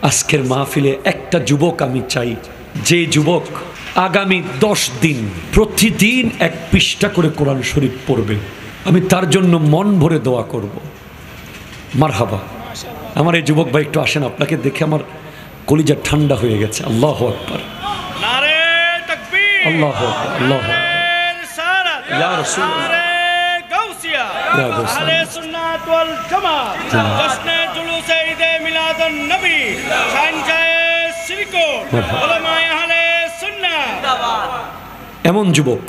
আজকের মাহফিলে একটা যুবক আমি চাই, যে যুবক আগামী 10 দিন প্রতিদিন 1 পৃষ্ঠা করে কোরআন শরীফ পড়বে, আমি তার জন্য মন ভরে দোয়া করব। মারহাবা। আমার এই যুবক ভাই একটু আসেন, আপনাকে দেখে আমার কলিজা ঠান্ডা হয়ে গেছে। আল্লাহু আকবার, নারে তাকবীর, আল্লাহু আকবার, আল্লাহু আকবার। রিসালাত, ইয়া রাসূলুল্লাহ, নারে গাউসিয়া, ইয়া গাউসিয়া। আহলে সুন্নাত ওয়াল জামাত, জশ্নে জুলুসে ঈদে মিলাদুন নবী, শানজায়ে শিরকো, উলামায়ে আহলে সুন্নাত। এমন যুবক,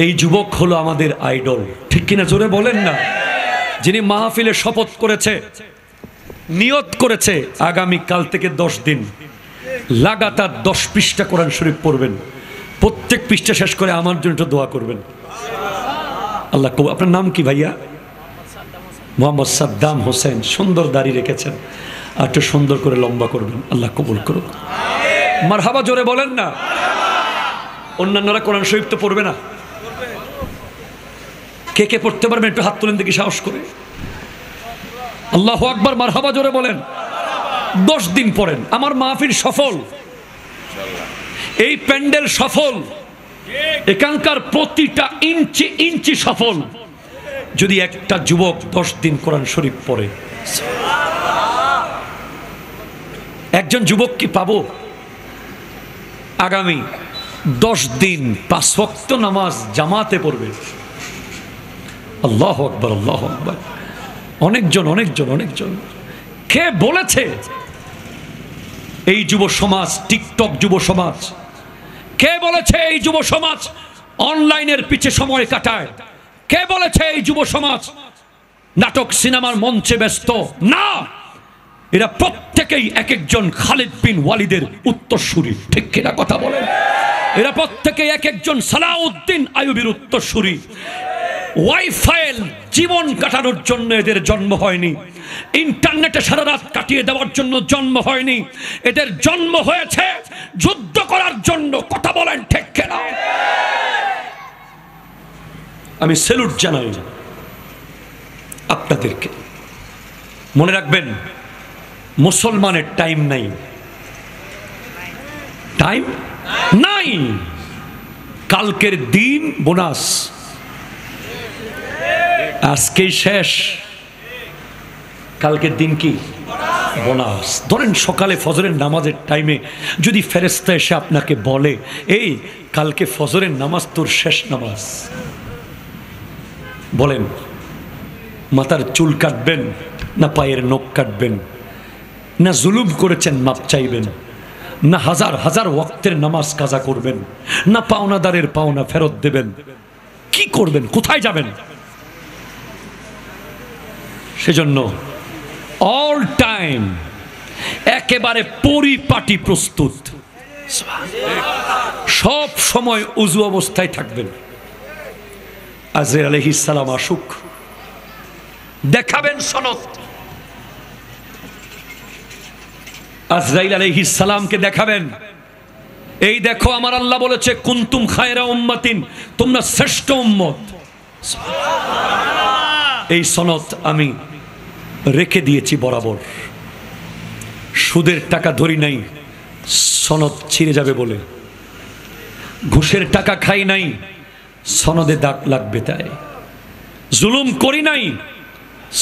এই যুবক হলো আমাদের আইডল, ঠিক কিনা জোরে বলেন না? যিনি মাহফিলে শপথ করেছে, নিয়ত করেছে আগামী কাল থেকে 10 দিন লাগাতার 10 পৃষ্ঠা কোরআন শরীফ পড়বেন। প্রত্যেক পৃষ্ঠা শেষ করে আমার জন্য একটু দোয়া করবেন। আল্লাহ কবুল। আপনার নাম কি ভাইয়া? মোহাম্মদ সাদ্দাম হোসেন। সুন্দর দাড়ি রেখেছেন, আর একটু সুন্দর করে লম্বা করবেন। আল্লাহ কবুল করুন। মারহাবা জোরে বলেন না? অন্যান্যরা কোরআন শরীফ তো পড়বে না, কে কে পড়তে পারবেন একটু হাত তুলেন দেখি সাহস করে। আল্লাহু আকবার, মারহাবা জোরে বলেন। 10 দিন পড়েন, আমার মাহফিল সফল, এই প্যান্ডেল সফল, এখানকার প্রতিটা ইঞ্চি ইঞ্চি সফল, যদি একটা যুবক 10 দিন কোরআন শরীফ পড়ে। একজন যুবক কি পাবো? আগামী 10 দিন 5 ওয়াক্ত নামাজ জামাতে পড়বে। আল্লাহু আকবার, আল্লাহু আকবার। অনেকজন অনেকজন অনেকজন। কে বলেছে এই যুব সমাজ টিকটক যুব সমাজ? কে বলেছে এই যুব সমাজ অনলাইনের পিছে সময় কাটায়? কে বলেছে এই যুব সমাজ নাটক সিনেমার মঞ্চে ব্যস্ত? না, এরা প্রত্যেকেই এক একজন খালিদ বিন ওয়ালিদের উত্তরসূরি, ঠিক কিনা কথা বলেন? এরা প্রত্যেকেই এক একজন সালাউদ্দিন আইয়ুবীর উত্তরসূরি। ওয়াইফাই জীবন কাটানোর জন্য এদের জন্ম হয়নি, ইন্টারনেটে সারা রাত কাটিয়ে দেওয়ার জন্য জন্ম হয়নি, এদের জন্ম হয়েছে যুদ্ধ করার জন্য। কথা বলেন ঠিক কিনা? আমি স্যালুট জানাই আপনাদেরকে। মনে রাখবেন, মুসলমানের টাইম নাই, টাইম নাই। কালকের দিন বোনাস, আজকেই শেষ, কালকের দিন কি বোনাস। ধরেন সকালে ফজরের নামাজের টাইমে যদি ফেরেশতা এসে আপনাকে বলে, এই কালকে ফজরের নামাজ তোর শেষ নামাজ, বলেন মাথার চুল কাটবেন না পায়ের নখ কাটবেন? না জুলুম করেছেন মাপ চাইবেন? না হাজার হাজার ওয়াক্তের নামাজ কাজা করবেন? না পাওনাদারের পাওনা ফেরত দেবেন? কি করবেন? কোথায় যাবেন? সেজন্য অল টাইম একেবারে পরিপাটি প্রস্তুত, সব সময় উজু অবস্থায় থাকবেন। আজরাইল আলাইহিস সালাম আসুক, দেখাবেন সনদ। আজরাইল আলাইহিস সালামকে দেখাবেন, এই দেখো আমার আল্লাহ বলেছে কুনতুম খায়রা উম্মাতিন, তোমরা শ্রেষ্ঠ উম্মত। এই সনদ আমি রেখে দিয়েছি বরাবর। সুদের টাকা ধরি নাই সনদ ছিঁড়ে যাবে বলে, ঘুষের টাকা খাই নাই সনদে দাগ লাগবে তাই, জুলুম করি নাই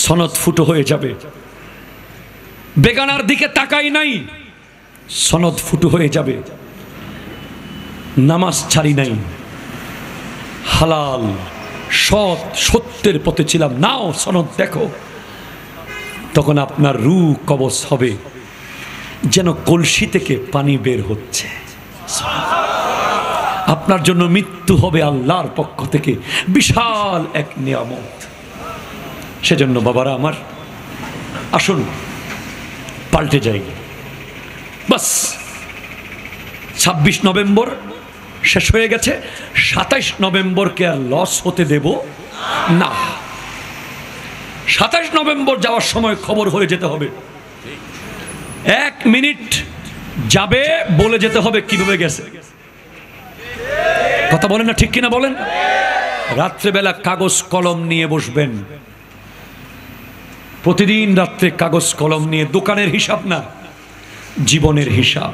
সনদ ফুটো হয়ে যাবে, বেগানার দিকে তাকাই নাই সনদ ফুটো হয়ে যাবে, নামাজ ছাড়ি নাই, হালাল সৎ সত্যের পথে ছিলাম, নাও সনদ দেখো। তখন আপনার রূহ কবজ হবে যেন কলসি থেকে পানি বের হচ্ছে। আপনার জন্য মৃত্যু হবে আল্লাহর পক্ষ থেকে বিশাল এক নিয়ামত। সেজন্য বাবারা আমার, আসুন পাল্টে যাই। বাস 26 নভেম্বর শেষ হয়ে গেছে, 27 নভেম্বরকে আর লস হতে দেব না। 27 নভেম্বর যাওয়ার সময় খবর হয়ে যেতে হবে, 1 মিনিট যাবে বলে যেতে হবে কিভাবে গেছে। কথা বলেন না, ঠিক কিনা বলেন? রাত্রেবেলা কাগজ কলম নিয়ে বসবেন, প্রতিদিন রাত্রে কাগজ কলম নিয়ে, দোকানের হিসাব না, জীবনের হিসাব।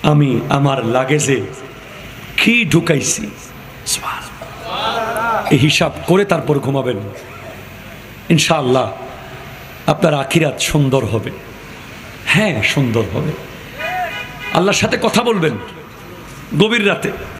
আমি আমার লাগেজে কি ঢুকাইছি, এই হিসাব করে তারপর ঘুমাবেন। ইনশাআল্লাহ আপনার আখিরাত সুন্দর হবে। হ্যাঁ, সুন্দর হবে। আল্লাহর সাথে কথা বলবেন গভীর রাতে।